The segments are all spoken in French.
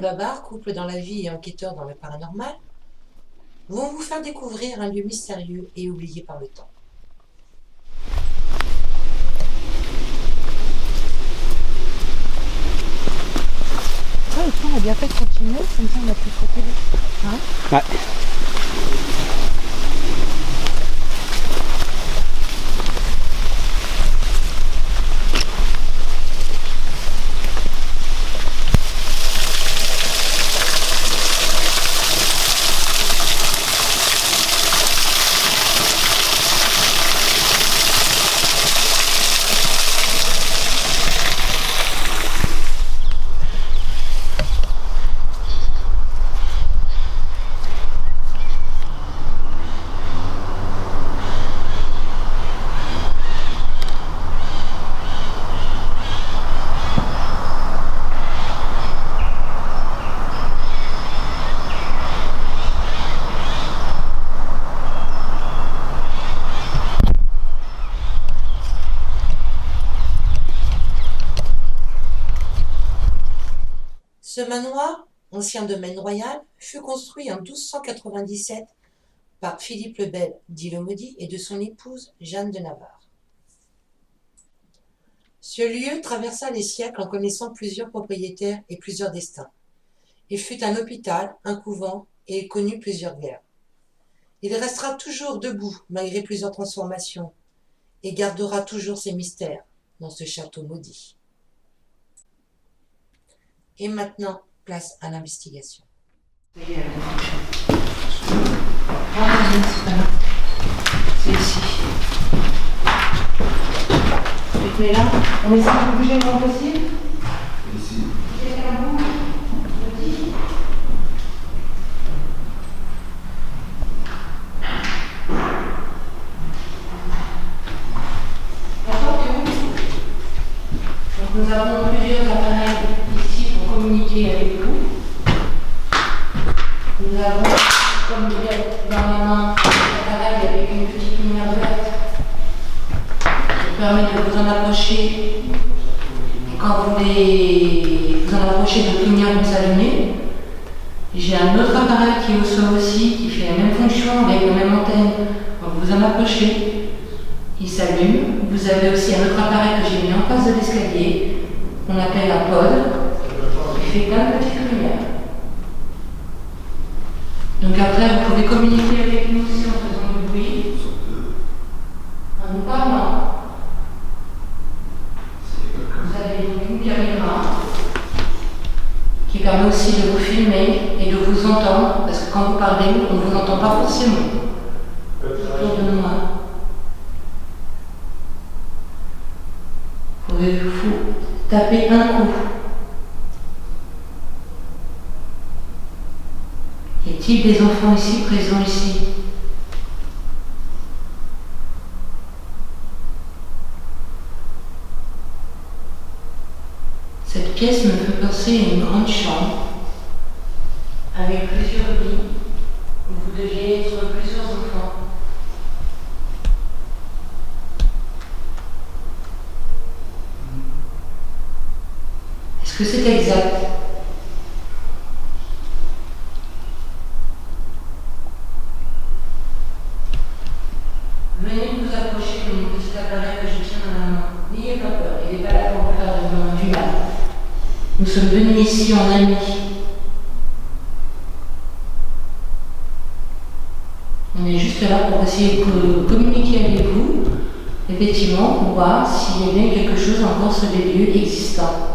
Babar, couple dans la vie et enquêteur dans le paranormal, vont vous faire découvrir un lieu mystérieux et oublié par le temps. Ouais, on a bien fait de continuer, comme ça on a pu se retrouver. Hein? Ouais. Ce manoir, ancien domaine royal, fut construit en 1297 par Philippe le Bel, dit le Maudit, et de son épouse Jeanne de Navarre. Ce lieu traversa les siècles en connaissant plusieurs propriétaires et plusieurs destins. Il fut un hôpital, un couvent, et il connut plusieurs guerres. Il restera toujours debout malgré plusieurs transformations et gardera toujours ses mystères dans ce château maudit. Et maintenant, place à l'investigation. C'est ici. Tu te mets là. On essaie de bouger le moins possible. Ici. Nous avons plusieurs appareils ici pour communiquer avec vous. Nous avons, comme vous êtes dans la main, un appareil avec une petite lumière verte qui permet de vous en approcher. Et quand vous en approchez, votre lumière vous s'allumer. J'ai un autre appareil qui est au sol aussi, qui fait la même fonction avec la même antenne. Quand vous en approchez, il s'allume. Vous avez aussi un autre appareil que j'ai mis en face de l'escalier, qu'on appelle un pod, qui fait plein de petites lumières. Donc après, vous pouvez communiquer avec nous aussi en faisant du bruit, en nous parlant. Vous avez donc une caméra qui permet aussi de vous filmer et de vous entendre, parce que quand vous parlez, on ne vous entend pas forcément autour de moi. Vous tapez un coup. Y a-t-il des enfants ici, présents ici? Cette pièce me fait penser à une grande chambre avec plusieurs lits où vous deviez être plusieurs enfants. Est-ce que c'est exact? Venez vous approcher de mon petit appareil que je tiens dans la main. N'ayez pas peur, il n'est pas là pour vous faire du mal. Nous sommes venus ici en amis. On est juste là pour essayer de communiquer avec vous, effectivement, pour voir s'il y a bien quelque chose encore sur les lieux existants.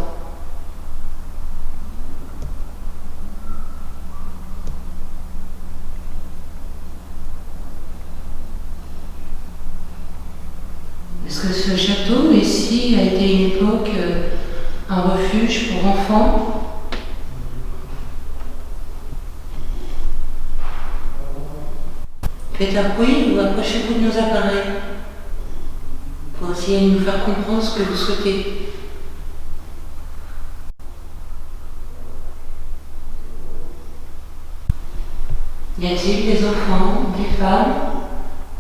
Est-ce que ce château ici a été une époque un refuge pour enfants? Faites un bruit ou approchez-vous de nos appareils pour essayer de nous faire comprendre ce que vous souhaitez. Y a-t-il des enfants, des femmes,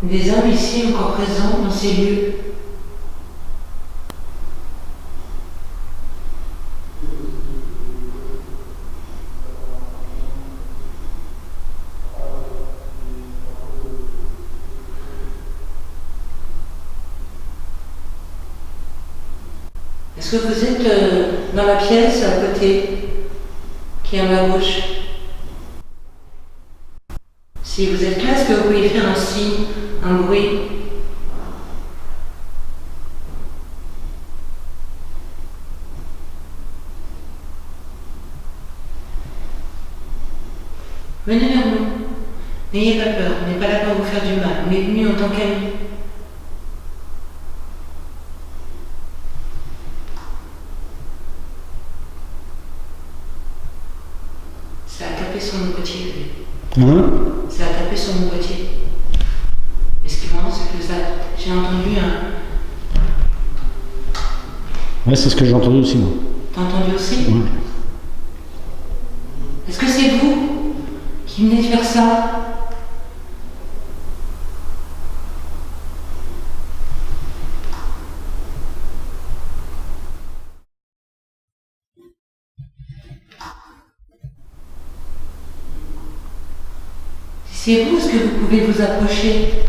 des hommes ici encore présents dans ces lieux? Est-ce que vous êtes dans la pièce à côté, qui est à ma gauche? Si vous êtes là, est-ce que vous pouvez faire un signe, un bruit? Venez vers nous. N'ayez pas peur, on n'est pas là pour vous faire du mal. On est venu en tant qu'amis. Ça a tapé sur mon boîtier. Ça a tapé sur mon boîtier. Et ce qui est marrant, c'est que j'ai entendu un... Ouais, c'est ce que j'ai entendu aussi, moi. T'as entendu aussi? Ouais. Est-ce que c'est vous qui venez de faire ça? Si c'est vous, est-ce que vous pouvez vous approcher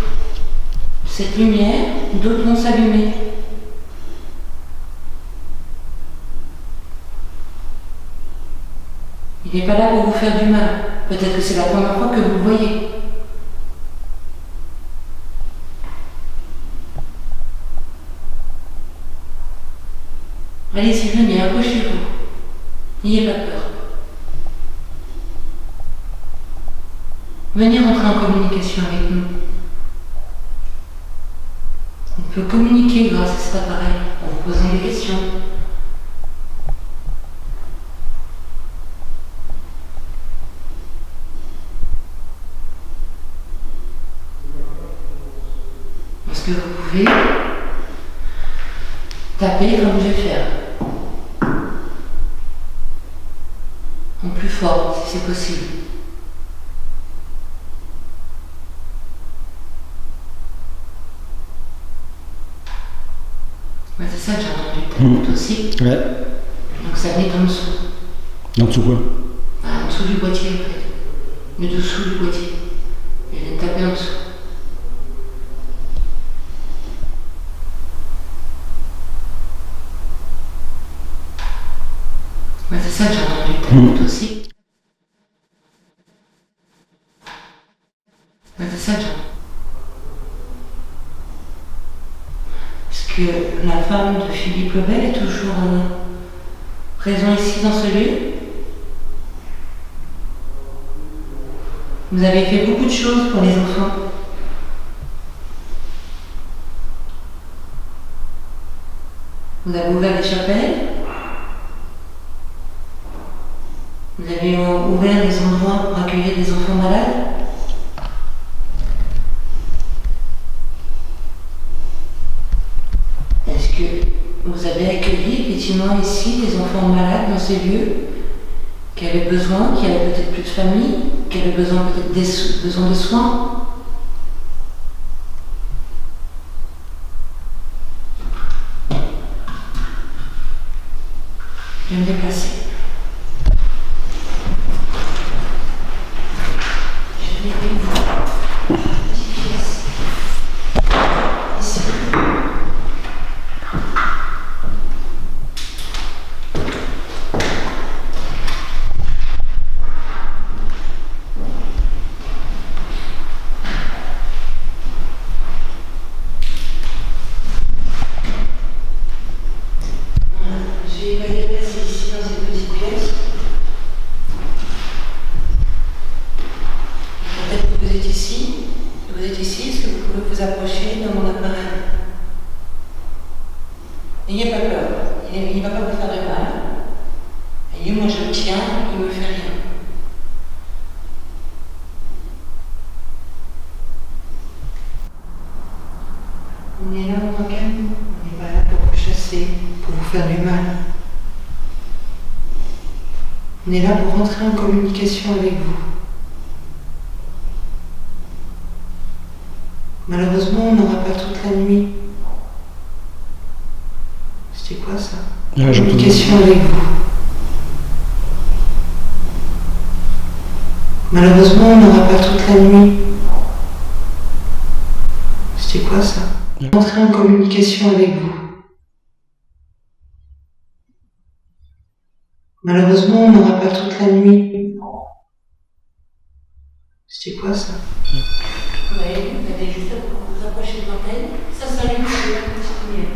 de cette lumière? D'autres vont s'allumer. Il n'est pas là pour vous faire du mal. Peut-être que c'est la première fois que vous le voyez. Allez-y, venez, approchez-vous. N'ayez pas peur. Venez rentrer en communication avec nous. On peut communiquer grâce à cet appareil en vous posant des questions. Est-ce que vous pouvez taper comme je vais faire? En plus fort, si c'est possible. Ouais, c'est ça que j'ai entendu. Toi aussi? Ouais. Donc ça venait d'en dessous. En dessous quoi? En dessous du boîtier, en fait. Le dessous du boîtier. Il vient de taper en dessous. Ouais, c'est ça que j'ai entendu. Toi aussi? Ouais, c'est ça que j'ai entendu. Est-ce que la femme de Philippe Lebel est toujours présente ici dans ce lieu? Vous avez fait beaucoup de choses pour les enfants. Vous avez ouvert des chapelles. Vous avez ouvert des endroits pour accueillir des enfants malades. Est-ce que vous avez accueilli effectivement ici des enfants malades dans ces lieux qui avaient besoin, qui avaient peut-être plus de famille, qui avaient besoin peut-être besoin de soins? Je vais me déplacer. Je vais avec vous. Petite pièce. Ici. N'ayez pas peur, il ne va pas vous faire de mal. Et moi je le tiens, il ne me fait rien. On est là en tant qu'amis, on n'est pas là pour vous chasser, pour vous faire du mal. On est là pour rentrer en communication avec vous. Malheureusement, on n'aura pas toute la nuit. C'était quoi ça? Communication avec vous. Malheureusement, on n'aura pas toute la nuit. C'était quoi ça? Entrer en communication avec vous. Malheureusement, on n'aura pas toute la nuit. C'était quoi ça? Vous avez juste à vous approcher de l'antenne. Ça s'allume, ça va continuer.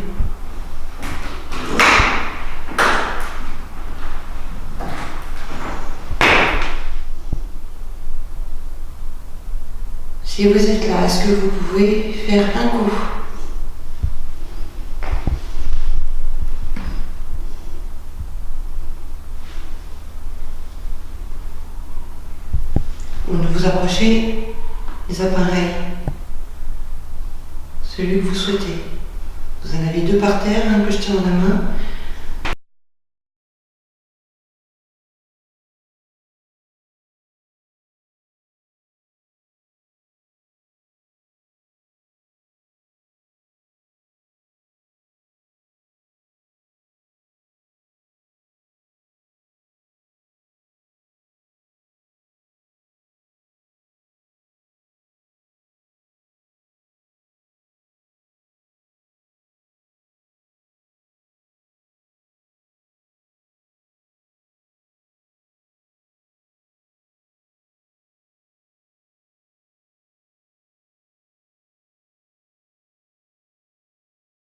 Si vous êtes là, est-ce que vous pouvez faire un coup? Ou de vous approcher des appareils, celui que vous souhaitez. Vous en avez deux par terre, un que je tiens dans la main.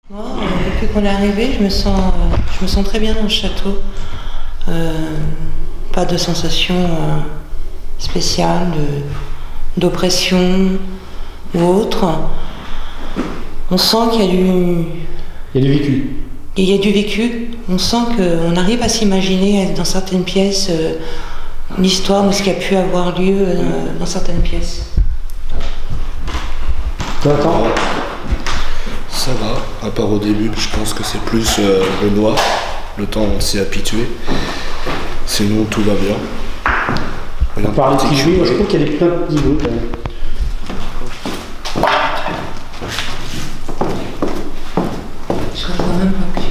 Moi, depuis qu'on est arrivé, je me sens très bien dans le château. Pas de sensation spéciale d'oppression ou autre. On sent qu'il y a du... Il y a du vécu. Il y a du vécu. On sent qu'on arrive à s'imaginer dans certaines pièces l'histoire de ce qui a pu avoir lieu dans certaines pièces. T'attends. Ça va, à part au début, je pense que c'est plus le noir, le temps on s'y est habitué. Sinon tout va bien. Rien On de parle de petits bruits, particulier. moi je trouve qu'il y a des plein de petits bruits quand même. Je crois quand même pas que tu...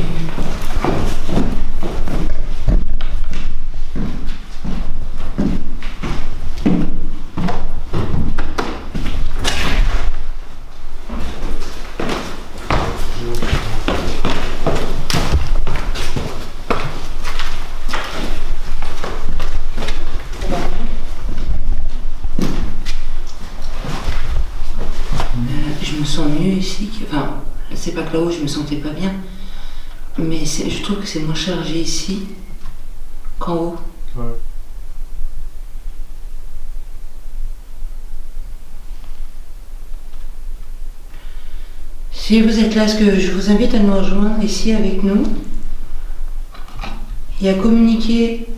Je me sens mieux ici. Enfin, c'est pas que là-haut je me sentais pas bien, mais je trouve que c'est moins chargé ici qu'en haut. Ouais. Si vous êtes là, ce que je vous invite à nous rejoindre ici avec nous et à communiquer.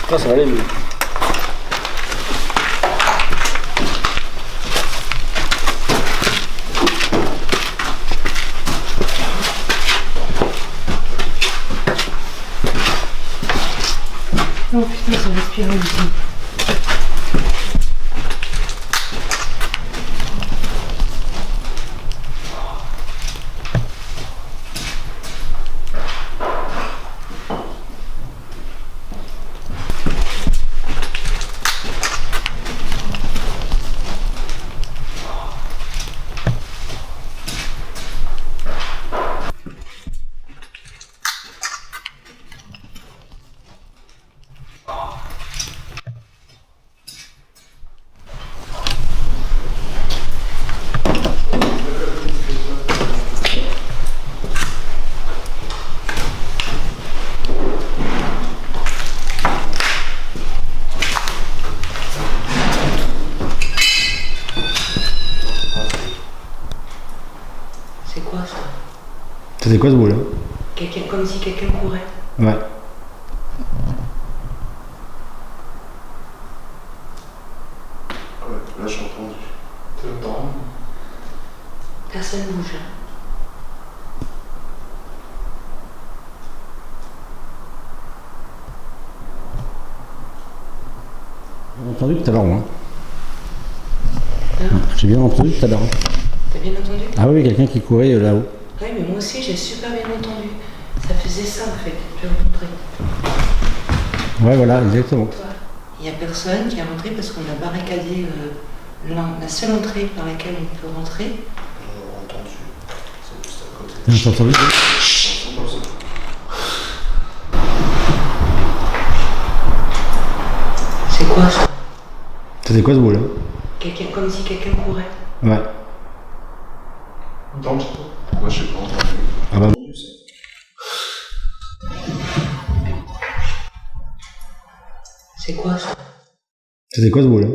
Là, ça va aller mieux. Oh putain, ça respire ici. C'était quoi ce bruit là? Quelqu'un, comme si quelqu'un courait. Ouais. Ouais, là j'ai entendu. T'entends? Personne ne bouge. J'ai entendu tout à l'heure, moi. Hein? J'ai bien entendu tout à l'heure. T'as bien entendu? Ah oui, quelqu'un qui courait là-haut. Oui, mais moi aussi j'ai super bien entendu. Ça faisait ça en fait. Je vais vous montrer. Ouais, voilà, exactement. Il n'y a personne qui est rentré parce qu'on a barricadé la seule entrée par laquelle on peut rentrer. On a entendu. C'est juste à côté. J'ai entendu. C'est quoi ça? C'était quoi ce bruit-là? Quelqu'un, comme si quelqu'un courait. Ouais. Entendu? Moi je sais pas entendu. Ah bah. C'est quoi ça? C'était quoi ce bruit-là?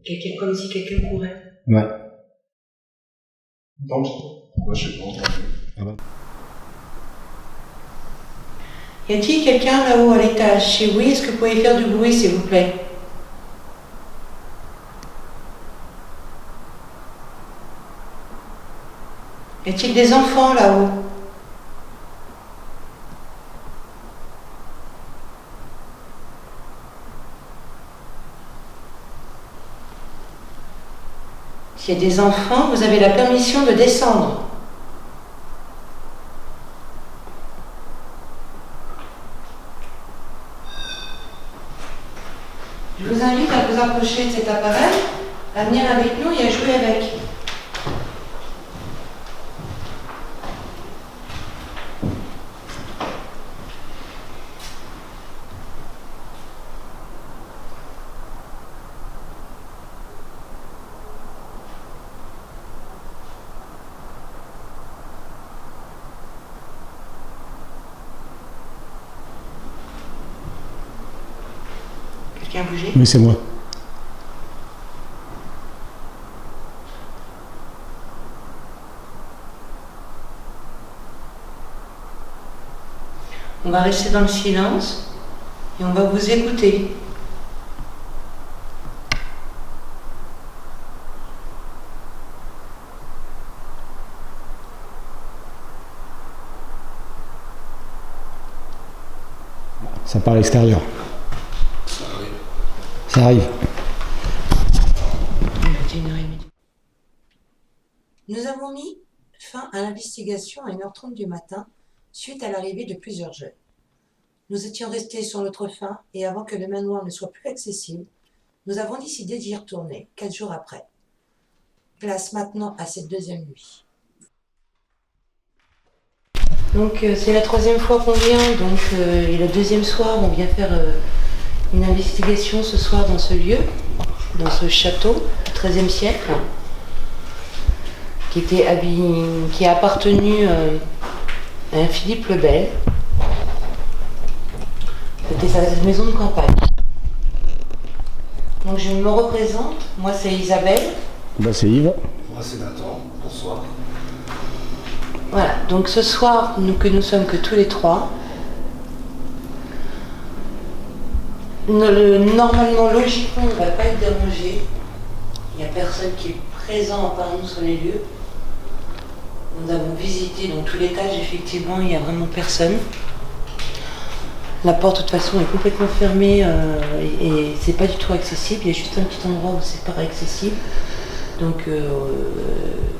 Quelqu'un, comme si quelqu'un courait. Ouais. Entendu? Moi je sais pas entendu. Ah bah. Y a-t-il quelqu'un là-haut à l'étage? Si oui, est-ce que vous pouvez faire du bruit s'il vous plaît? Y a-t-il des enfants là-haut? S'il y a des enfants, vous avez la permission de descendre. Je vous invite à vous approcher de cet appareil, à venir avec nous et à jouer avec. Quelqu'un a bougé? Oui, c'est moi. On va rester dans le silence et on va vous écouter. Ça part à l'extérieur. Ça arrive. Ça arrive. Nous avons mis fin à l'investigation à 1h30 du matin suite à l'arrivée de plusieurs jeunes. Nous étions restés sur notre faim et avant que le manoir ne soit plus accessible, nous avons décidé d'y retourner 4 jours après. Place maintenant à cette deuxième nuit. Donc c'est la troisième fois qu'on vient, donc et le deuxième soir on vient faire une investigation ce soir dans ce lieu, dans ce château du XIIIe siècle, qui a appartenu à un Philippe le Bel. C'était sa maison de campagne. Donc je me représente, moi c'est Isabelle. Bah, c'est Yves. Moi c'est Nathan. Bonsoir. Voilà, donc ce soir, nous sommes que tous les trois. Normalement, logiquement, on ne va pas être dérangé. Il n'y a personne qui est présent à part nous sur les lieux. Nous avons visité donc tout l'étage, effectivement, il n'y a vraiment personne. La porte, de toute façon, est complètement fermée et c'est pas du tout accessible. Il y a juste un petit endroit où c'est pas accessible, donc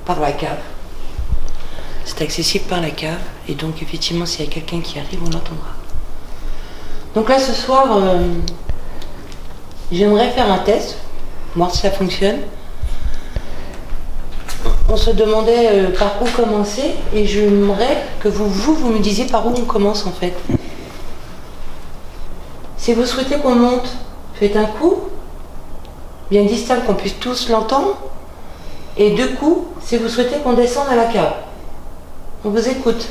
par la cave. C'est accessible par la cave et donc effectivement s'il y a quelqu'un qui arrive on l'entendra. Donc là ce soir j'aimerais faire un test, voir si ça fonctionne. On se demandait par où commencer et j'aimerais que vous me disiez par où on commence en fait. Si vous souhaitez qu'on monte, faites un coup, bien distinct qu'on puisse tous l'entendre, et 2 coups si vous souhaitez qu'on descende à la cave. On vous écoute.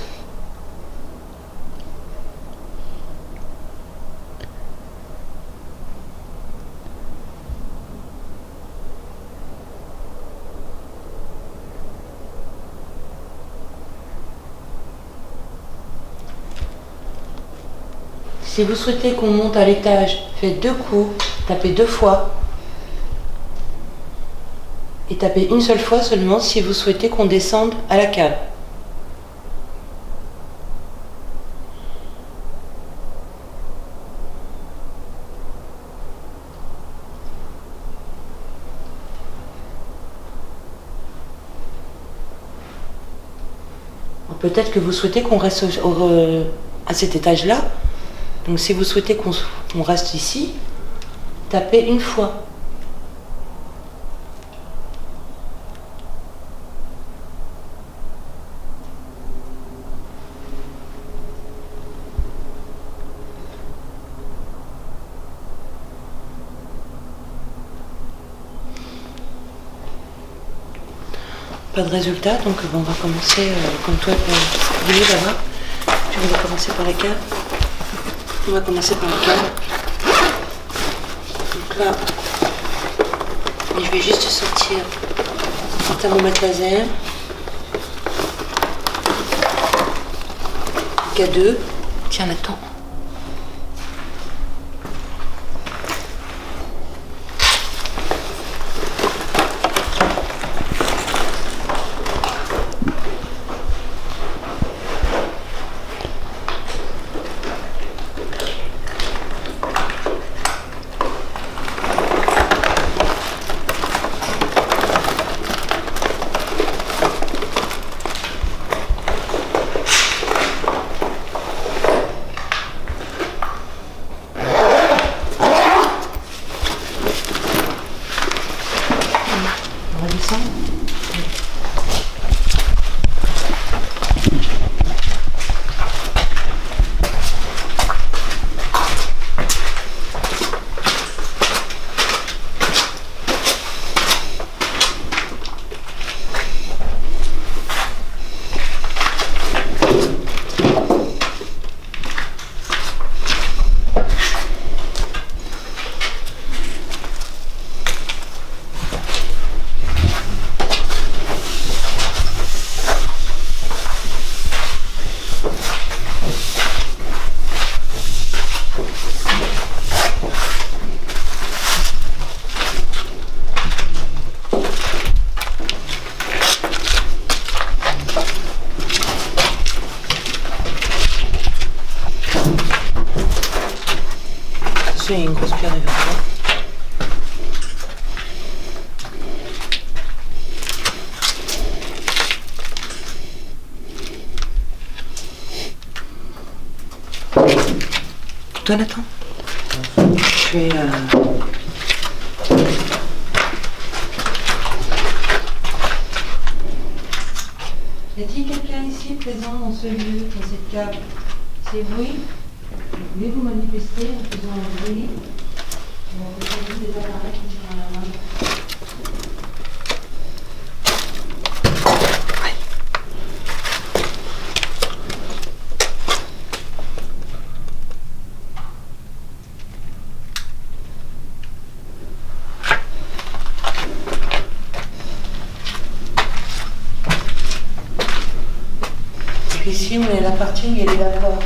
Si vous souhaitez qu'on monte à l'étage, faites 2 coups, tapez 2 fois. Et tapez une seule fois seulement si vous souhaitez qu'on descende à la cave. Peut-être que vous souhaitez qu'on reste à cet étage-là. Donc si vous souhaitez qu'on reste ici, tapez une fois. Pas de résultat, donc on va commencer comme toi tu voulais là-bas. Puis on va commencer par la cave. On va commencer par la cave. Donc là, je vais juste sortir un thermomètre laser. K2. Tiens, attends. Il y a une grosse pierre devant toi. Toi, Nathan, je vais... Y a-t-il quelqu'un ici présent dans ce lieu, dans cette cave? C'est bruit? Voulez vous manifester en faisant un bruit? On va faire des appareils qui sont à la main. Et puis ici, on est à la partie où il y a les vapeurs.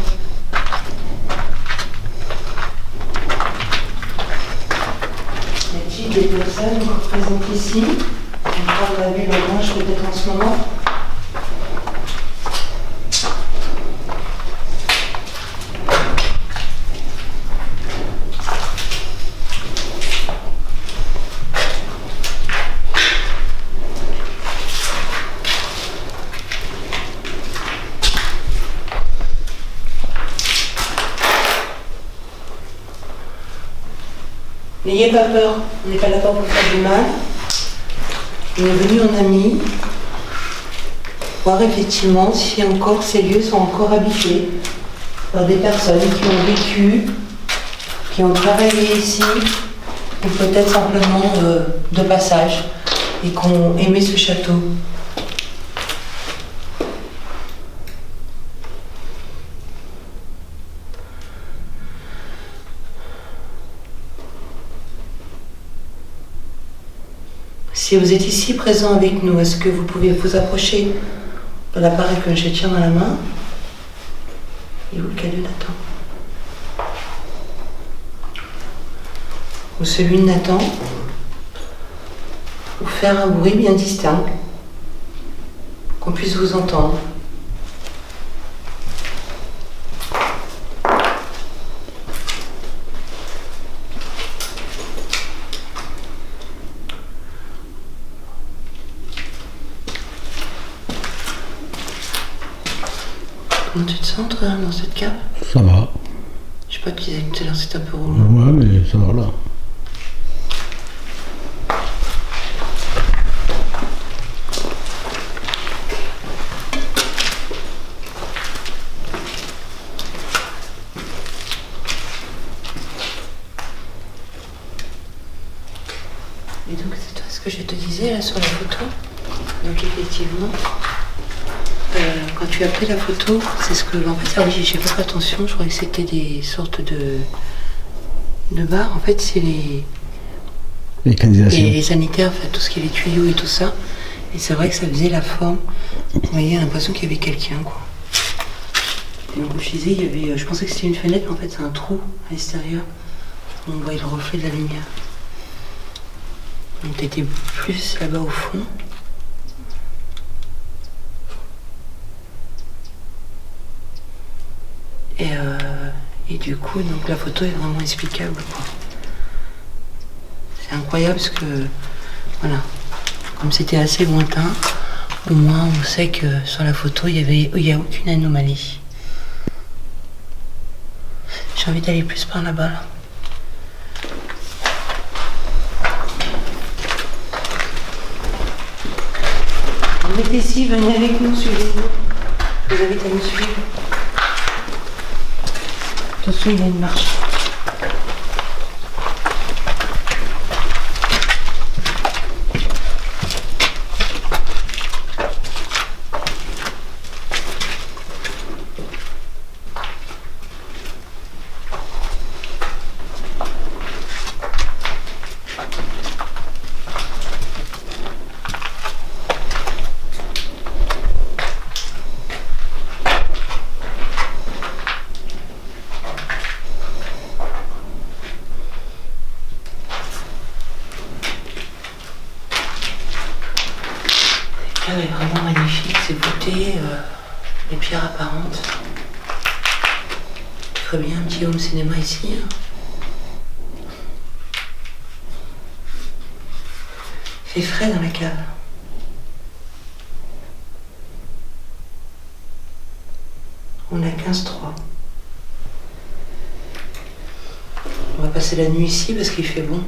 Des personnes représentées ici. On parle de la ville blanche peut-être en ce moment. N'ayez pas peur, on n'est pas là pour faire du mal. On est venu en ami, voir effectivement si encore ces lieux sont encore habités par des personnes qui ont vécu, qui ont travaillé ici, ou peut-être simplement de passage, et qui ont aimé ce château. Si vous êtes ici présent avec nous, est-ce que vous pouvez vous approcher de l'appareil que je tiens dans la main et vous le caler, Nathan? ou celui de Nathan, ou faire un bruit bien distinct, qu'on puisse vous entendre. Comment tu te sens toi dans cette cave? Ça va. Je sais pas, tu disais tout à l'heure c'était un peu rouleau. Ouais, mais ça va là. Et donc c'est toi ce que je te disais là sur la photo. Donc effectivement, quand tu as pris la photo, c'est ce que... En fait, ah oui, j'ai pas fait attention, je croyais que c'était des sortes de bars. En fait, c'est Les canalisations. les sanitaires, enfin, tout ce qui est les tuyaux et tout ça. Et c'est vrai que ça faisait la forme. Vous voyez, l'impression qu'il y avait quelqu'un, quoi. Et donc, je disais, il y avait... Je pensais que c'était une fenêtre, mais en fait, c'est un trou à l'extérieur. On voyait le reflet de la lumière. Donc, t'étais plus là-bas au fond. Et du coup, donc la photo est vraiment explicable, quoi. C'est incroyable parce que, voilà, comme c'était assez lointain, au moins on sait que sur la photo, il y a aucune anomalie. J'ai envie d'aller plus par là-bas, là. Vous êtes ici, venez avec nous, suivez-nous. Je vous invite à nous suivre. Attention, il y a une marche. La cave est vraiment magnifique, ces beautés, les pierres apparentes. Il ferait bien un petit home cinéma ici. Hein. Il fait frais dans la cave. On est à 15,3. On va passer la nuit ici parce qu'il fait bon.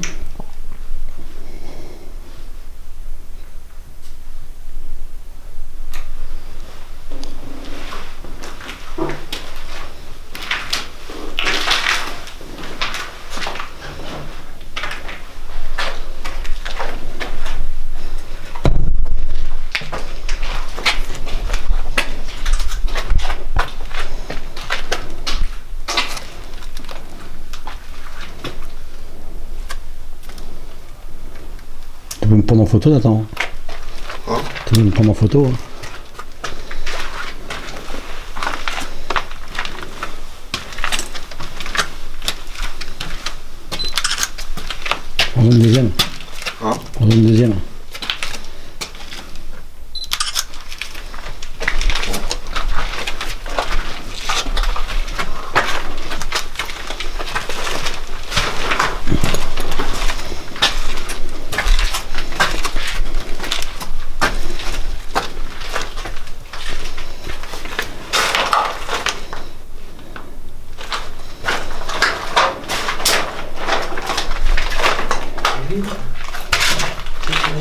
Tu peux me prendre en photo, Nathan? Hein? Tu peux me prendre en photo? Hein. On veut une deuxième. Hein? On veut une deuxième.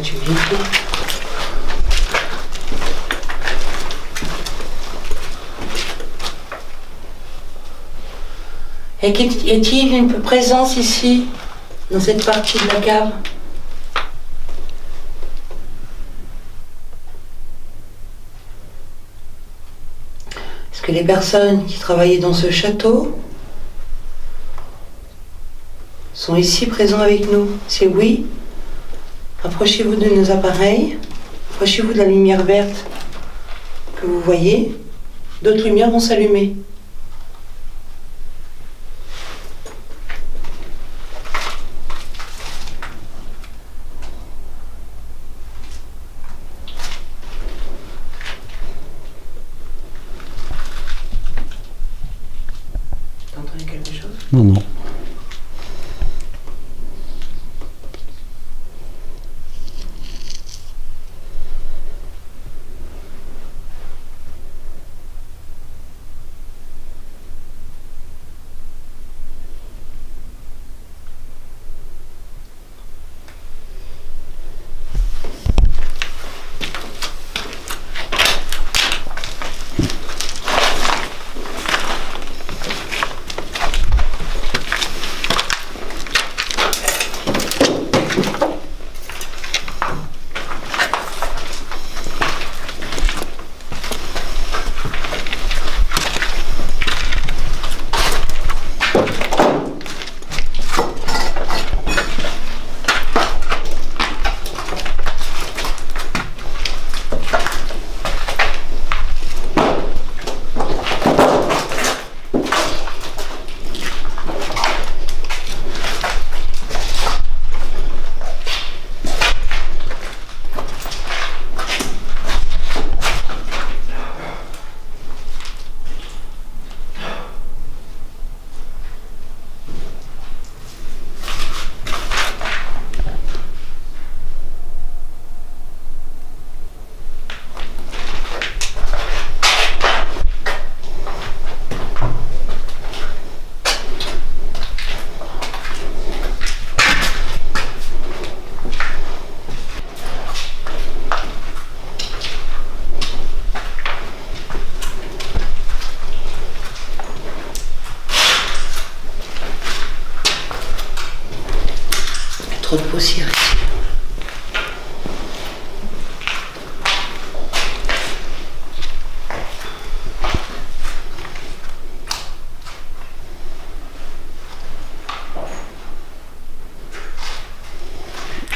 Tu viens ici. Et y a-t-il une présence ici, dans cette partie de la cave? Est-ce que les personnes qui travaillaient dans ce château sont ici présents avec nous? C'est oui. Approchez-vous de nos appareils. Approchez-vous de la lumière verte que vous voyez. D'autres lumières vont s'allumer. Non, non. Trop de poussière ici.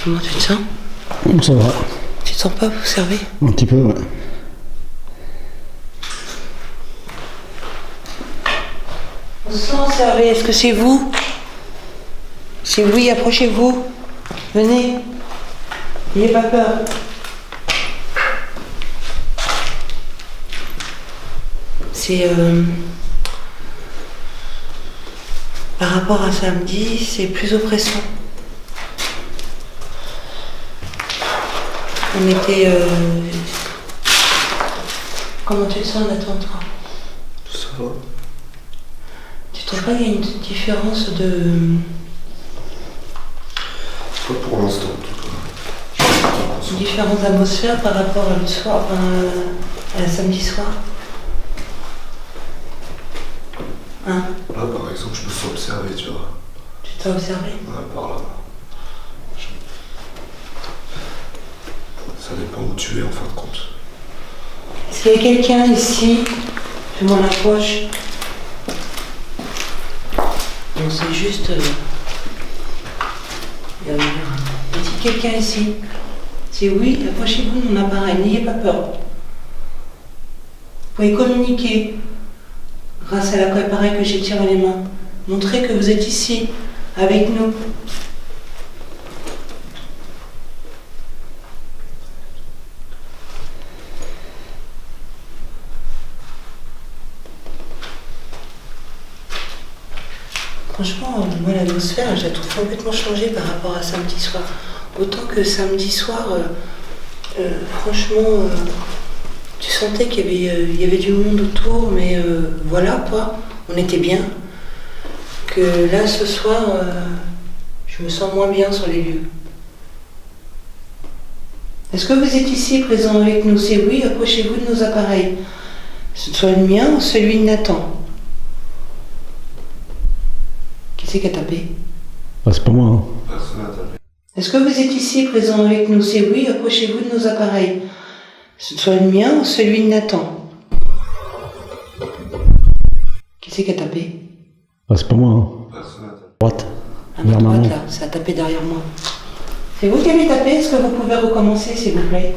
Comment tu te sens? Ça va. Tu te sens pas observé? Un petit peu, ouais. On se sent observé. Est-ce que c'est vous? Si oui, approchez-vous. Venez. N'ayez pas peur. C'est par rapport à samedi, c'est plus oppressant. On était. Comment tu te sens, Nathan, toi? Ça va. Tu trouves pas qu'il y a une différence de. Pas pour l'instant, en tout cas. Une différence d'atmosphère par rapport à le soir, à samedi soir? Hein? Là, par exemple, je me sens observé, tu vois. Tu t'es observé? Ouais, par là. Ça dépend où tu es, en fin de compte. Est-ce qu'il y a quelqu'un ici? Je m'en approche. Non, c'est juste. Y a-t-il quelqu'un ici? Si oui, approchez-vous de mon appareil, n'ayez pas peur. Vous pouvez communiquer grâce à l'appareil que j'ai tiré les mains. Montrez que vous êtes ici, avec nous. Franchement, moi, l'atmosphère, je la trouve complètement changée par rapport à samedi soir. Autant que samedi soir, franchement, tu sentais qu'il y avait du monde autour, mais voilà quoi, on était bien. Que là, ce soir, je me sens moins bien sur les lieux. Est-ce que vous êtes ici, présent avec nous? Si oui, approchez-vous de nos appareils. Soit le mien ou celui de Nathan. Qui c'est qui a tapé? Ah, c'est pas moi, hein. Personne n'a tapé. Est-ce que vous êtes ici, présent avec nous? Si oui, approchez-vous de nos appareils. Soit le mien ou celui de Nathan. Qui c'est qui a tapé? Ah, c'est pas moi, hein. Personne n'a tapé. Droite. À Vers ma ma droite, main. là, ça a tapé derrière moi. C'est vous qui avez tapé? Est-ce que vous pouvez recommencer, s'il vous plaît?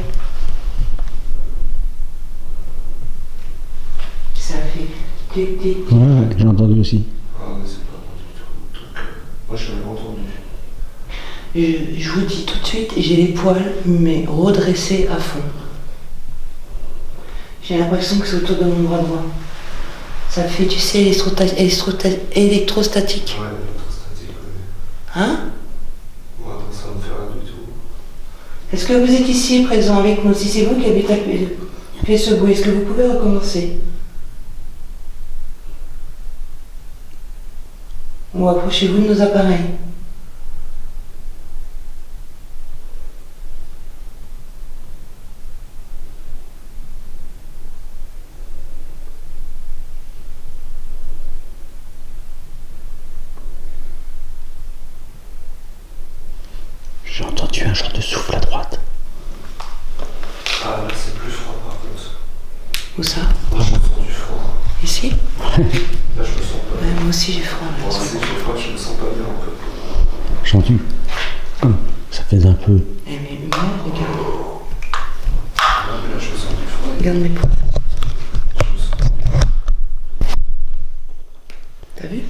Ça a fait... Ouais, j'ai entendu aussi. Ah, mais c'est pas moi du tout. Moi, je l'avais entendu. Je vous dis tout de suite, j'ai les poils, mais redressés à fond. J'ai l'impression que c'est autour de mon bras droit. Ça le fait, tu sais, électrostatique. Ouais, électrostatique, oui. Hein? Moi, ça ne me fait rien du tout. Est-ce que vous êtes ici présent avec nous? Si c'est vous qui avez fait ce bruit, est-ce que vous pouvez recommencer? Ou approchez-vous de nos appareils. J'ai entendu un genre de souffle à droite. Ah, là, c'est plus froid par contre. Où ça? Là, je sens du froid. Ici? Là, je me sens pas bien. Ouais, moi aussi j'ai froid. Là. Moi aussi, j'ai froid, je me sens pas bien un peu. J'ai entendu. Ça fait un peu. Eh mais merde, regarde. Ah, mais là, je sens du froid. Regarde mes poils. Je me sens T'as vu?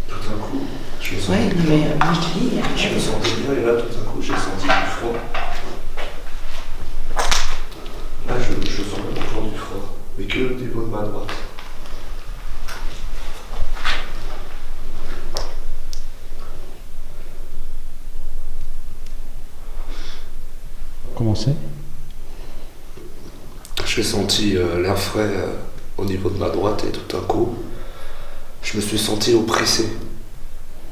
tout d'un coup. Je me sens Ouais, non mais moi je te dis, Je me sentais bien et là, tout d'un coup, j'ai senti du froid. Là, je sens même encore du froid, mais que au niveau de ma droite. Comment c'est? J'ai senti l'air frais au niveau de ma droite et tout d'un coup, je me suis senti oppressé.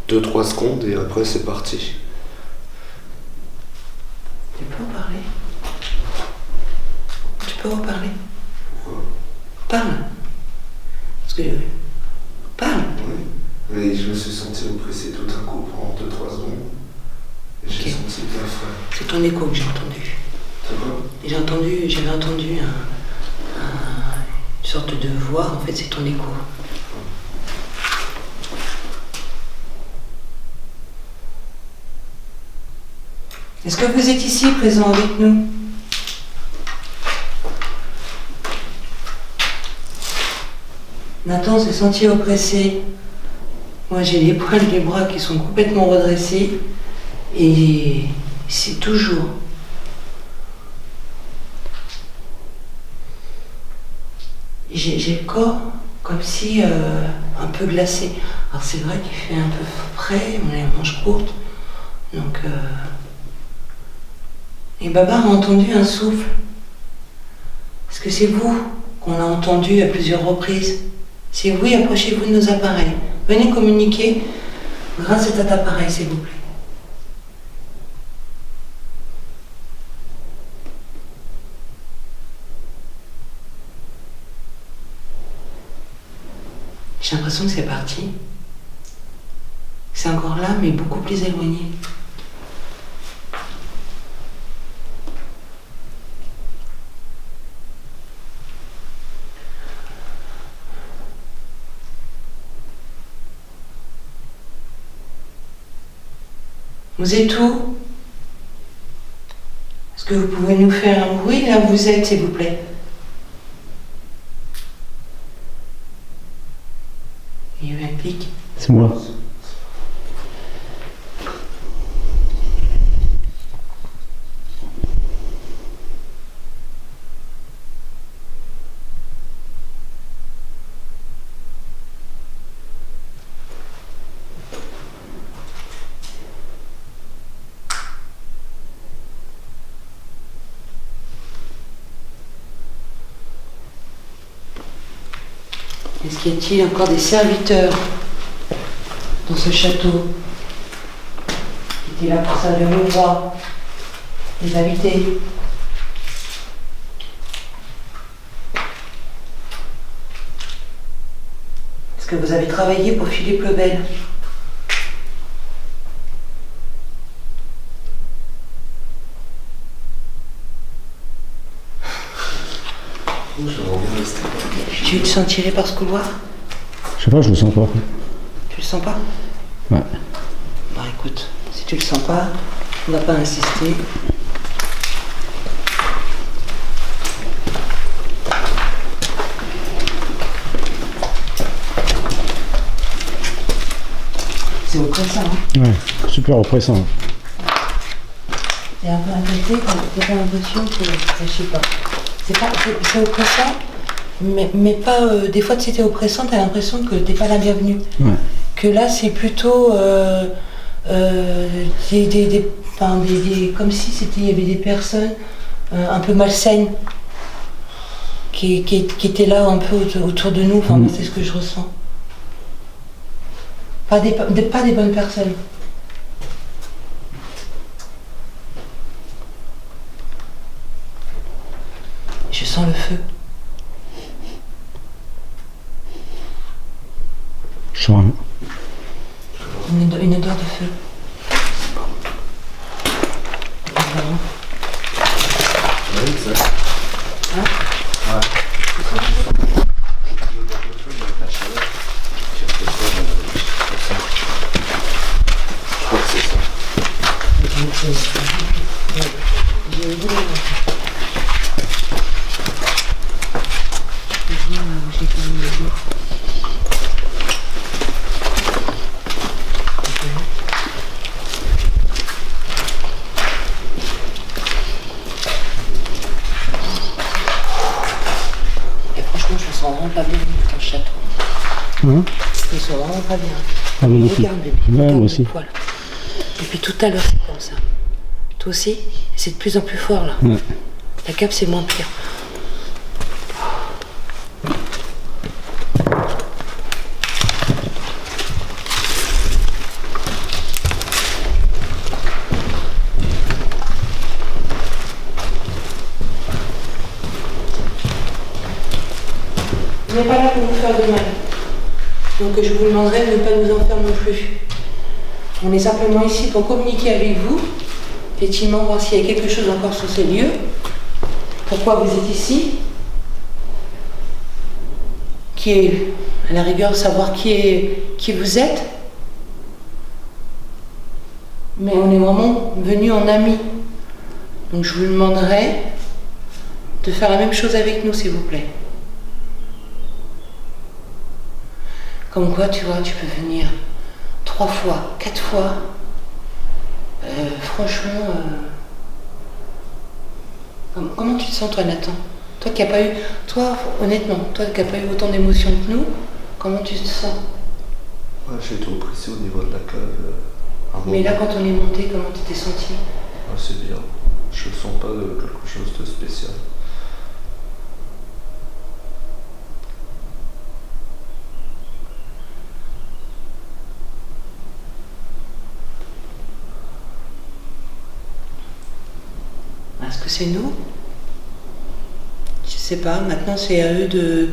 2-3 secondes et après c'est parti. Tu peux en parler? Tu peux en parler? Pourquoi? Parle. Parce que... Parle. Oui, mais je me suis senti oppressé tout d'un coup pendant 2-3 secondes. Et j'ai Ok. senti de l'air frais. C'est ton écho que j'ai entendu. Ça va? J'avais entendu une sorte de voix, en fait c'est ton écho. Est-ce que vous êtes ici présent avec nous? Nathan s'est senti oppressé. Moi j'ai les poils des bras qui sont complètement redressés et c'est toujours. J'ai le corps comme si un peu glacé. Alors c'est vrai qu'il fait un peu frais, on a les manches courtes. Donc et Babar a entendu un souffle. Est-ce que c'est vous qu'on a entendu à plusieurs reprises? Si oui, approchez-vous de nos appareils. Venez communiquer grâce à cet appareil, s'il vous plaît. J'ai l'impression que c'est parti. C'est encore là, mais beaucoup plus éloigné. Vous êtes où? Est-ce que vous pouvez nous faire un bruit là où vous êtes, s'il vous plaît? Il y a eu un clic. C'est moi. Est-ce qu'il y a-t-il encore des serviteurs dans ce château qui étaient là pour servir le roi, les invités? Est-ce que vous avez travaillé pour Philippe le Bel? J'aimerais bien rester. Tu te sentirais par ce couloir? Je sais pas, je le sens pas. Tu le sens pas? Ouais. Bah écoute, si tu le sens pas, on va pas insister. C'est oppressant, hein? Ouais, super oppressant. Et un peu inquiété quand t'as l'impression que, je sais pas, c'est oppressant, Mais pas. Des fois, tu sais, t'es oppressant, t'as l'impression que t'es pas la bienvenue. Ouais. Que là, c'est plutôt. Comme si il y avait des personnes un peu malsaines qui étaient là un peu autour de nous. Enfin, moi, c'est ce que je ressens. Pas des bonnes personnes. Je sens le feu. Je sens rien. Une odeur de feu. Vraiment. Oui, ça. Hein? Ouais. Je crois que c'est ça. Et franchement, je me sens vraiment pas bien dans le château. Hein? Je me sens vraiment pas bien. Ah, moi non plus. Regarde, bébé, Ouais, regarde moi le aussi. poil. Depuis tout à l'heure, c'est comme ça. Toi aussi? C'est de plus en plus fort là. Ouais. La cape, c'est moins pire. On n'est pas là pour vous faire de mal. Donc je vous demanderai de ne pas nous en faire non plus. On est simplement ici pour communiquer avec vous, effectivement voir s'il y a quelque chose encore sur ces lieux, pourquoi vous êtes ici, qui est, à la rigueur, savoir qui vous êtes. Mais on est vraiment venus en amis. Donc je vous demanderai de faire la même chose avec nous, s'il vous plaît. Comme quoi, tu vois, tu peux venir 3 fois, 4 fois. Franchement, comment tu te sens, toi, Nathan? Toi qui n'as pas eu, honnêtement, toi qui n'as pas eu autant d'émotions que nous, comment tu te sens? Ouais, j'ai été oppressé au niveau de la cave. Mais là, quand on est monté, comment tu t'es senti? Ouais, c'est bien. Je sens pas de quelque chose de spécial. Est-ce que c'est nous? Je sais pas, maintenant c'est à eux de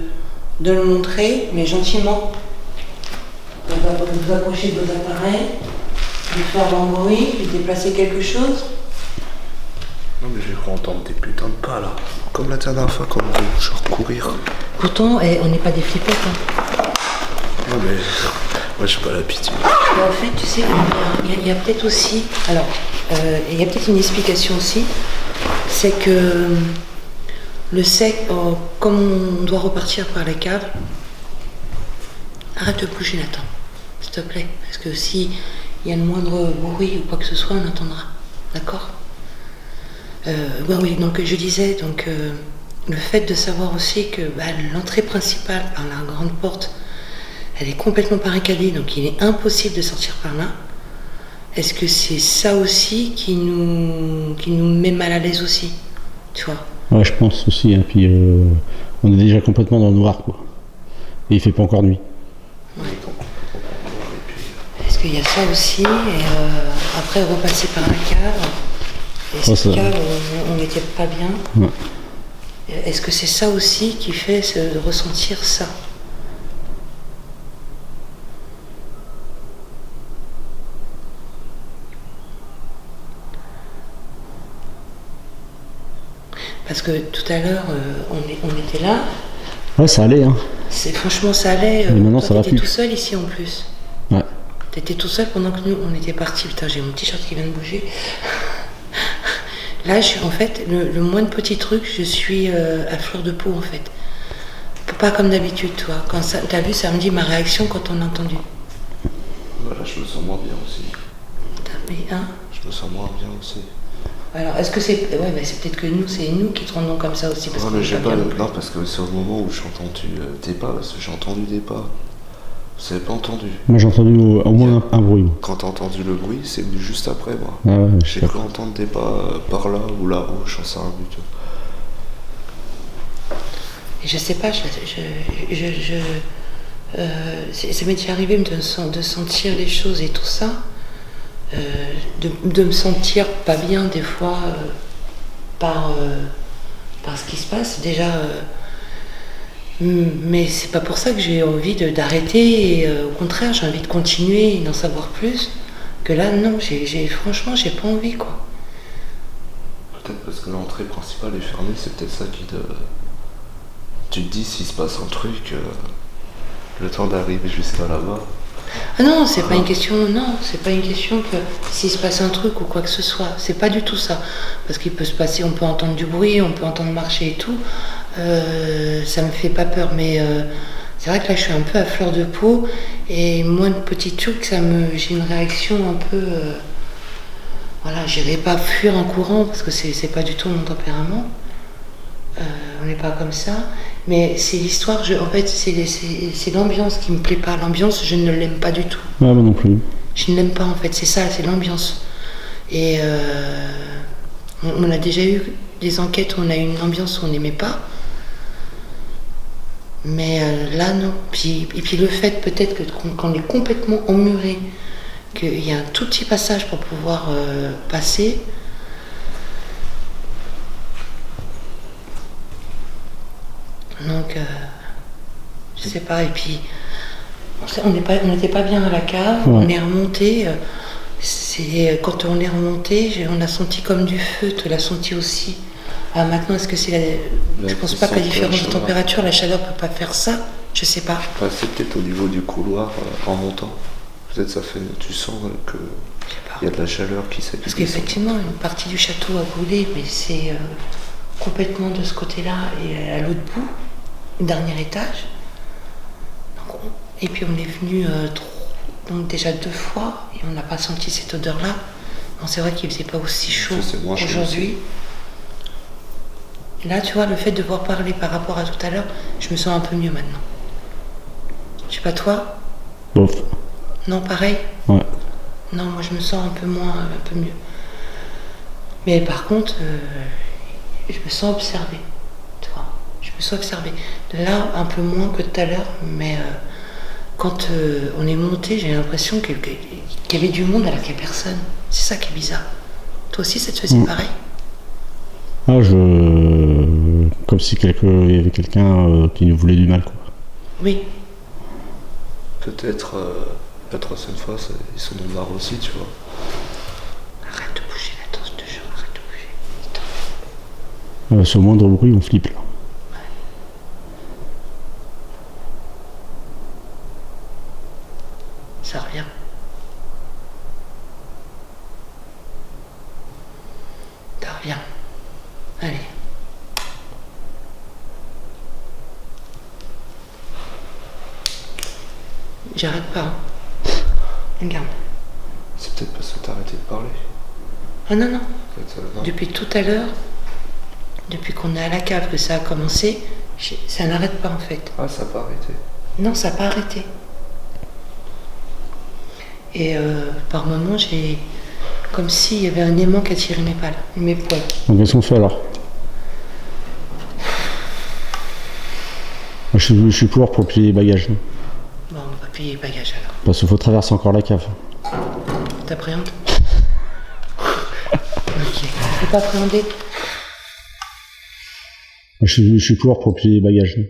le montrer, mais gentiment. Vous approcher de vos appareils, de faire un bruit, de déplacer quelque chose. Non mais j'ai cru entendre des putains de pas là. Comme la dernière fois, comme genre courir. Pourtant, on n'est pas des flippettes. Hein. Non mais moi j'ai pas l'habitude. Mais en fait, tu sais, il y a peut-être aussi. Alors, il y a peut-être une explication aussi. C'est que le sec, comme on doit repartir par la cave, arrête de bouger, Nathan, s'il te plaît. Parce que s'il y a le moindre bruit ou quoi que ce soit, on entendra. D'accord? Oui, donc je disais, le fait de savoir aussi que l'entrée principale par la grande porte, elle est complètement barricadée, donc il est impossible de sortir par là. Est-ce que c'est ça aussi qui nous met mal à l'aise aussi, tu vois? Ouais, je pense aussi. Hein. Puis on est déjà complètement dans le noir, quoi. Et il fait pas encore nuit. Ouais. Est-ce qu'il y a ça aussi? Et après repasser par la cave. Et cette cave, on n'était pas bien. Ouais. Est-ce que c'est ça aussi qui fait ressentir ça? Parce que tout à l'heure, on était là. Ouais, ça allait, hein. Franchement, ça allait. Mais maintenant, toi, ça va t'étais plus. tout seul ici en plus. Ouais. T'étais tout seul pendant que nous, on était partis. Putain, j'ai mon t-shirt qui vient de bouger. Là, en fait, le moindre petit truc, je suis à fleur de peau, en fait. Pas comme d'habitude, toi. T'as vu, ça me dit ma réaction quand on a entendu. Voilà, je me sens moins bien aussi. Putain, mais, hein? Je me sens moins bien aussi. Alors, est-ce que c'est... Ouais, mais c'est peut-être que nous, c'est nous qui tremblons comme ça aussi. Parce Non, qu'on mais est j'ai pas pas. bien. Non, parce que c'est au moment où j'ai entendu des pas, parce que j'ai entendu des pas. Vous avez pas entendu. Moi j'ai entendu au moins un bruit. Moi. Quand t'as entendu le bruit, c'est venu juste après, moi. Ah ouais, je J'ai sais cru pas. entendre des pas par là ou là-haut, j'en sais rien du tout. Et je sais pas, ça m'est déjà arrivé de sentir les choses et tout ça, de me sentir pas bien des fois par ce qui se passe. Déjà, mais c'est pas pour ça que j'ai envie d'arrêter. Et, au contraire, j'ai envie de continuer et d'en savoir plus. Que là, non, franchement, j'ai pas envie, quoi. Peut-être parce que l'entrée principale est fermée, c'est peut-être ça qui te. Tu te dis s'il se passe un truc, le temps d'arriver jusqu'à là-bas. Ah non, c'est pas une question, non, c'est pas une question que s'il se passe un truc ou quoi que ce soit, c'est pas du tout ça. Parce qu'il peut se passer, on peut entendre du bruit, on peut entendre marcher et tout, ça me fait pas peur, mais c'est vrai que là je suis un peu à fleur de peau, et moi de petit truc, j'ai une réaction un peu, voilà, j'irai pas fuir en courant parce que c'est pas du tout mon tempérament, on n'est pas comme ça. Mais c'est l'histoire, en fait, c'est l'ambiance qui me plaît pas. L'ambiance, je ne l'aime pas du tout. Ouais, moi non plus. Je ne l'aime pas, en fait, c'est ça, c'est l'ambiance. Et on a déjà eu des enquêtes où on a eu une ambiance où on n'aimait pas. Mais là, non. Et puis le fait, peut-être, qu'on est complètement emmuré, qu'il y a un tout petit passage pour pouvoir passer. Donc, je sais pas, et puis, on n'était pas bien à la cave, Ouais. on est remonté, quand on est remonté, on a senti comme du feu, tu l'as senti aussi. Ah, maintenant, est-ce que c'est je pense pas que la différence de température, la chaleur peut pas faire ça, je sais pas. Enfin, c'est peut-être au niveau du couloir en montant. Peut-être ça fait. Tu sens que Je sais pas. il y a de la chaleur qui s'est. Parce qu'effectivement, une partie du château a brûlé, mais c'est complètement de ce côté-là et à l'autre bout, au dernier étage. Et puis on est venu donc déjà 2 fois et on n'a pas senti cette odeur-là. Bon, c'est vrai qu'il faisait pas aussi chaud C'est moins chaud aujourd'hui. Et là, tu vois, le fait de pouvoir parler par rapport à tout à l'heure, je me sens un peu mieux maintenant. Je sais pas toi? Bof. Non, pareil? Ouais. Non, moi je me sens un peu moins, un peu mieux. Mais par contre, je me sens observée. Tu vois, je me sens observée. Là, un peu moins que tout à l'heure, mais quand on est monté, j'ai l'impression qu'il y avait du monde alors qu'il n'y a personne. C'est ça qui est bizarre. Toi aussi, ça te faisait pareil? Ah, comme si il y avait quelqu'un qui nous voulait du mal, quoi. Oui. Peut-être la troisième fois, ils sont en marre aussi, tu vois. Arrête de bouger, attends, je te jure, arrête de bouger. Sur le moindre bruit, on flippe, là. Ça revient. Ça revient. Allez. J'arrête pas. Hein. Regarde. C'est peut-être parce que t'as arrêté de parler. Ah non, non. Peut-être, non. Depuis tout à l'heure, depuis qu'on est à la cave que ça a commencé, ça n'arrête pas en fait. Ah, ça n'a pas arrêté. Non, ça n'a pas arrêté. Et par moments, j'ai comme s'il y avait un aimant qui attirait mes poils. Donc qu'est-ce qu'on fait alors? Moi, je suis pour plier les bagages. Hein. Bon, on va plier les bagages alors. Parce qu'il faut traverser encore la cave. T'appréhendes? Ok. Faut pas appréhender? Moi, je suis pour plier les bagages. Hein.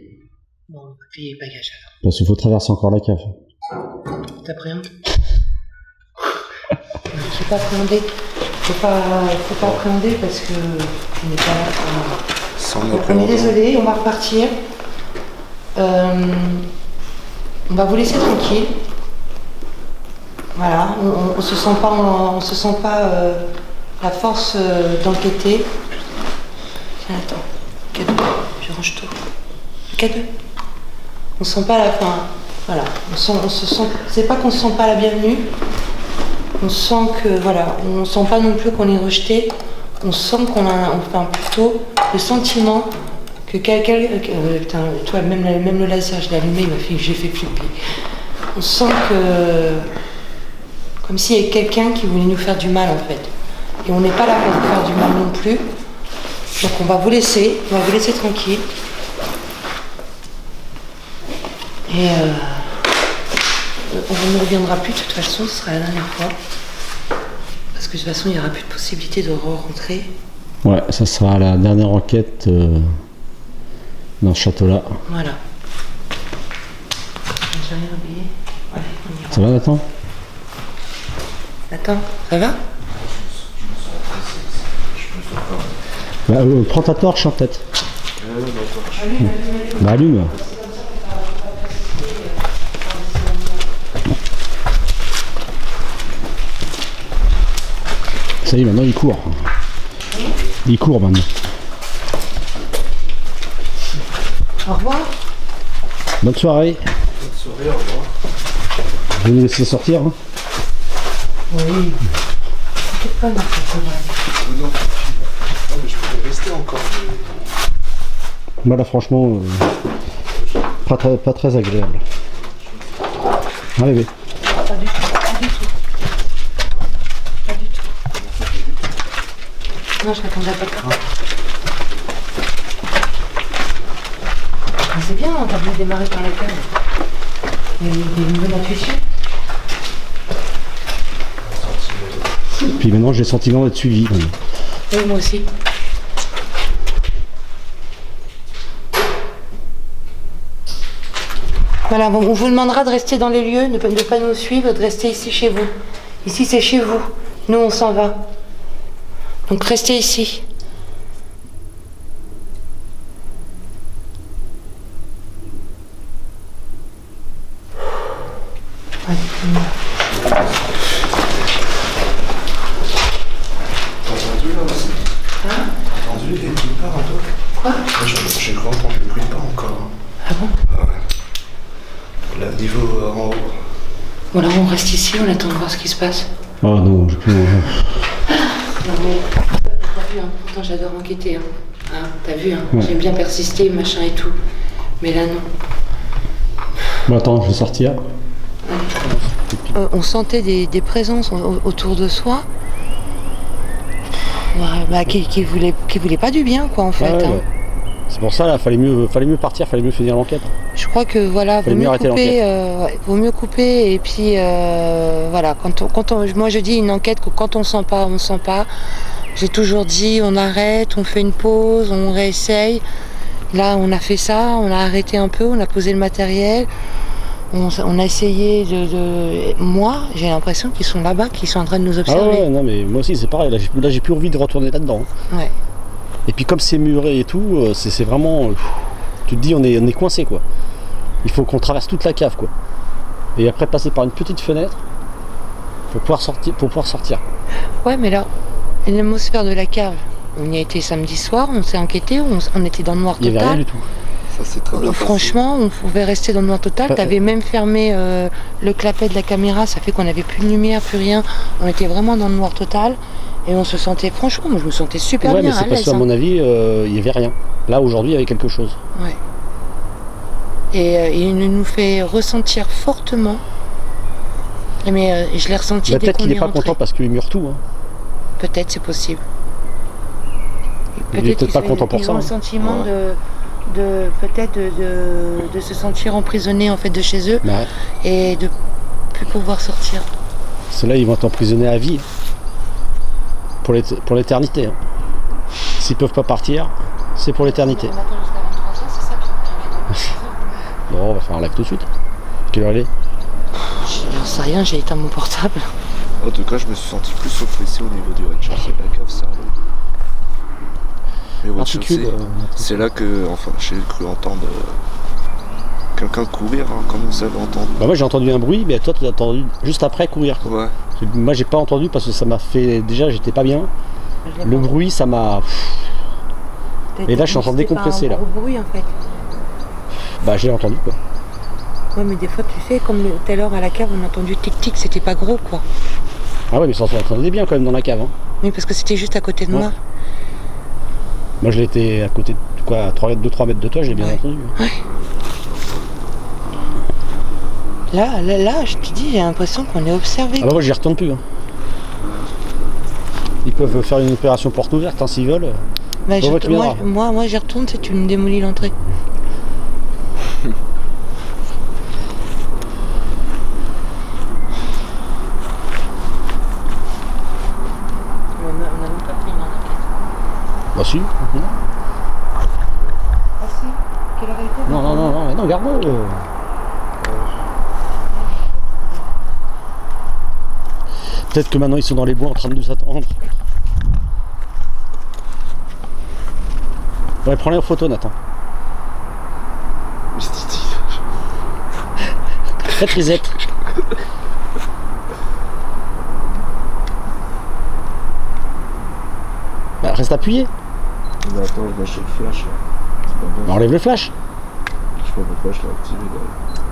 Bon, on va plier les bagages alors. Parce qu'il faut traverser encore la cave. T'appréhendes? Faut pas appréhender. Faut pas appréhender parce que on n'est pas là pour... Sans Donc, on est appréhender. désolé, on va repartir. On va vous laisser tranquille. Voilà, on se sent pas la force d'enquêter. Tiens, attends, cadeau, je range tout. Cadeau. On sent pas la fin. Voilà, on se sent. C'est pas qu'on se sent pas la bienvenue. On sent que voilà, on sent pas non plus qu'on est rejeté. on sent qu'on a, enfin plutôt le sentiment que quelqu'un, putain, toi même le laser, je l'ai allumé, j'ai fait flipper. On sent que, comme s'il y avait quelqu'un qui voulait nous faire du mal en fait. Et on n'est pas là pour vous faire du mal non plus. Donc on va vous laisser tranquille. Et on ne reviendra plus de toute façon, ce sera la dernière fois. Parce que de toute façon, il n'y aura plus de possibilité de re-rentrer. Ouais, ça sera la dernière enquête dans ce château-là. Voilà. J'ai rien oublié. Ouais, on y va. Ça va, Nathan? Attends, ça va? Bah, prends ta torche, hein, peut-être. Bah, allume. Ça y est, maintenant il court. Il court maintenant. Au revoir. Bonne soirée. Bonne soirée, au revoir. Je vais nous laisser sortir. Hein. Oui. T'inquiète pas, Non, mais je pourrais rester encore. Bah là, franchement, pas très agréable. Allez, allez. Pas du tout, pas du tout. Pas du tout. Non, je m'attendais pas à ça. Ah, c'est bien, t'as voulu démarrer par la cave. Il y a une bonne intuition. Puis maintenant, j'ai le sentiment d'être suivi. Oui, moi aussi. Voilà, bon, on vous demandera de rester dans les lieux, de ne pas nous suivre, de rester ici chez vous. Ici, c'est chez vous. Nous, on s'en va. Donc, restez ici. Allez, on y va. T'as entendu là aussi? Hein? T'as entendu les bruits de pas un peu? Quoi? J'ai cru entendre les bruits de pas encore. Ah bon? Là, niveau en haut. Bon, alors on reste ici, on attend de voir ce qui se passe. Oh non, j'ai plus. Non mais, t'as vu, hein, pourtant j'adore enquêter. Hein, t'as vu, hein, Ouais. j'aime bien persister, machin et tout. Mais là, non. Bon, attends, je vais sortir. On sentait des présences autour de soi. Ouais, bah, qui voulaient pas du bien, quoi, en fait. Ouais, hein. ouais. C'est pour ça, là, fallait mieux partir, fallait mieux finir l'enquête. Je crois que voilà, Fallait mieux arrêter ouais, vaut mieux couper et puis voilà, moi je dis une enquête que quand on sent pas, on sent pas. J'ai toujours dit on arrête, on fait une pause, on réessaye. Là on a fait ça, on a arrêté un peu, on a posé le matériel, on a essayé Moi j'ai l'impression qu'ils sont là-bas, qu'ils sont en train de nous Ah observer. ouais, non mais moi aussi c'est pareil, là j'ai plus envie de retourner là-dedans. Ouais. Et puis comme c'est muré et tout, c'est vraiment... tu te dis on est coincé quoi. Il faut qu'on traverse toute la cave quoi. Et après passer par une petite fenêtre pour pouvoir sortir. Ouais mais là, l'atmosphère de la cave, on y a été samedi soir, on s'est enquêté, on était dans le noir Il n'y avait rien total. du tout. Ça, c'est très bien. Franchement, on pouvait rester dans le noir total. T'avais même fermé le clapet de la caméra, ça fait qu'on n'avait plus de lumière, plus rien. On était vraiment dans le noir total et on se sentait, franchement, moi je me sentais super Ouais, bien mais c'est à parce l'aise. qu'à mon avis, il n'y avait rien. Là aujourd'hui, il y avait quelque chose. Ouais. Et il nous fait ressentir fortement. Mais je l'ai ressenti dès Peut-être qu'on qu'il n'est est pas rentré. content parce qu'il mure tout. Hein. Peut-être, c'est possible. Il est peut-être pas content pour ils ça. ont Hein. le sentiment de se sentir emprisonné en fait de chez eux Ouais. et de plus pouvoir sortir. Ceux-là, ils vont être emprisonnés à vie. Pour l'éternité. Hein. S'ils peuvent pas partir, c'est pour l'éternité. On attend jusqu'à 23h, c'est ça que Bon, on va faire un live tout de suite. Quelle heure elle est? j'en sais rien, j'ai éteint mon portable. En tout cas, je me suis senti plus oppressé au niveau du rez-de-chaussée de la cave, ça allait. Mais au Particule, rez-de-chaussée, c'est là que, enfin, j'ai cru entendre quelqu'un courir, hein, comme vous avez entendu. Bah moi j'ai entendu un bruit, mais toi tu l'as entendu juste après courir. Quoi. Ouais. Moi j'ai pas entendu parce que ça m'a fait... Déjà j'étais pas bien. Le bruit ça m'a... Et là, je suis en train de décompresser, là. Gros bruit en fait. Bah j'ai entendu quoi. Ouais, mais des fois, tu sais, comme tout à l'heure à la cave, on a entendu tic-tic, c'était pas gros quoi. Ah ouais mais ça s'entendait bien quand même dans la cave. Hein. Oui, parce que c'était juste à côté de Ouais. moi. Moi je l'étais à côté de quoi, à 2-3 mètres de toi, j'ai bien Ouais. entendu. Là, je te dis, j'ai l'impression qu'on est observé. Ah bah moi j'y retourne plus. Hein. Ils peuvent faire une opération porte ouverte hein, s'ils veulent. Bah, Bon, bah, tu viendras. moi, j'y retourne si tu me démolis l'entrée. On a même pas pris une enquête. Bah si. Ah si, quelle heure était? Non, garde-le. Peut-être que maintenant ils sont dans les bois en train de nous attendre. Ouais, prends-les en photo, Nathan. Faites reset. Bah, reste appuyé. Mais attends, je vais lâcher le flash. Là. C'est pas bien. Bah, enlève le flash. Je sais pas pourquoi je l'ai activé. Là.